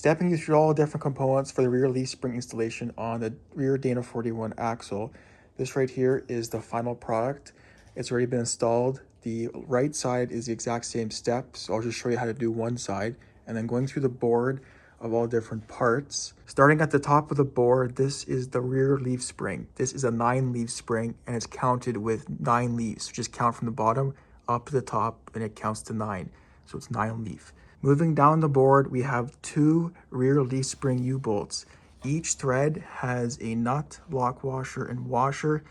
Stepping you through all the different components for the rear leaf spring installation on the rear Dana 41 axle. This right here is the final product. It's already been installed. The right side is the exact same steps. So I'll just show you how to do one side, and then going through the board of all different parts. Starting at the top of the board, this is the rear leaf spring. This is a 9-leaf spring, and it's counted with 9 leaves. So just count from the bottom up to the top, and it counts to 9. So it's 9 leaf. Moving down the board, we have 2 rear leaf spring U-bolts. Each thread has a nut, lock washer, and washer,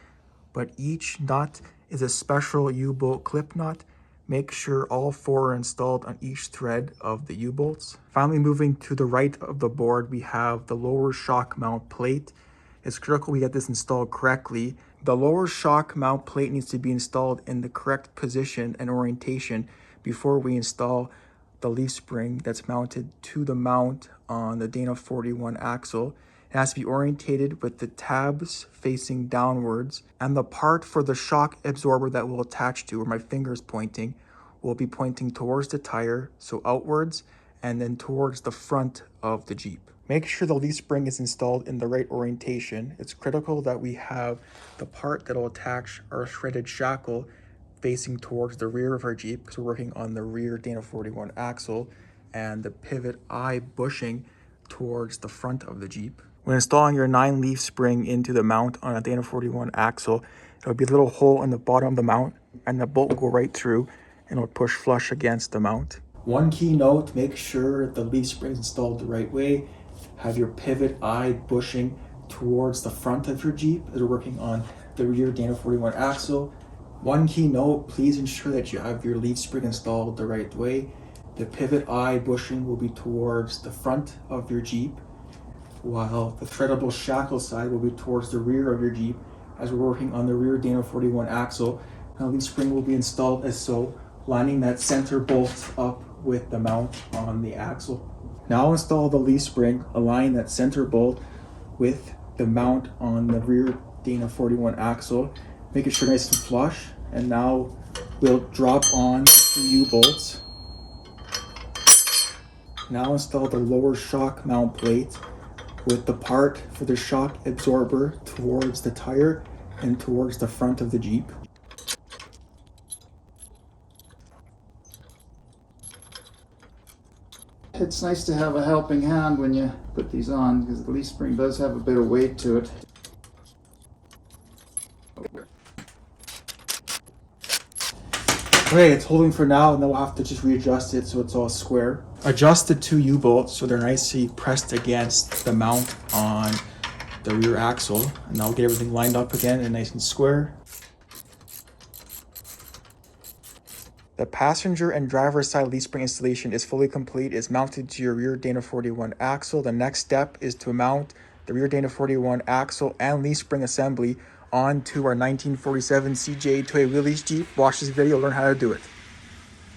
but each nut is a special U-bolt clip nut. Make sure all 4 are installed on each thread of the U-bolts. Finally, moving to the right of the board, we have the lower shock mount plate. It's critical we get this installed correctly. The lower shock mount plate needs to be installed in the correct position and orientation before we install the leaf spring that's mounted to the mount on the Dana 41 axle. It has to be orientated with the tabs facing downwards, and the part for the shock absorber that will attach to, where my finger is pointing, will be pointing towards the tire, so outwards, and then towards the front of the Jeep. Make sure the leaf spring is installed in the right orientation. It's critical that we have the part that will attach our threaded shackle facing towards the rear of our Jeep, because we're working on the rear Dana 41 axle, and the pivot eye bushing towards the front of the Jeep. When installing your 9-leaf spring into the mount on a Dana 41 axle, there'll be a little hole in the bottom of the mount, and the bolt will go right through and it'll push flush against the mount. One key note, make sure the leaf spring is installed the right way. Have your pivot eye bushing towards the front of your Jeep as we're working on the rear Dana 41 axle. One key note, please ensure that you have your leaf spring installed the right way. The pivot eye bushing will be towards the front of your Jeep, while the threadable shackle side will be towards the rear of your Jeep as we're working on the rear Dana 41 axle. Now the leaf spring will be installed as so, lining that center bolt up with the mount on the axle. Now install the leaf spring, align that center bolt with the mount on the rear Dana 41 axle, make it sure nice and flush, and now we'll drop on the 2 U-bolts. Now install the lower shock mount plate with the part for the shock absorber towards the tire and towards the front of the Jeep. It's nice to have a helping hand when you put these on, because the leaf spring does have a bit of weight to it. Okay, it's holding for now, and then we'll have to just readjust it so it's all square. Adjust the 2 U-bolts so they're nicely pressed against the mount on the rear axle, and now we'll get everything lined up again and nice and square. The passenger and driver side leaf spring installation is fully complete. It's mounted to your rear Dana 41 axle. The next step is to mount the rear Dana 41 axle and leaf spring assembly onto our 1947 CJ Toy Willys Jeep. Watch this video, learn how to do it.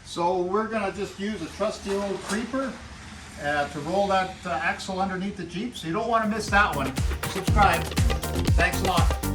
So we're going to just use a trusty old creeper to roll that axle underneath the Jeep. So you don't want to miss that one. Subscribe. Thanks a lot.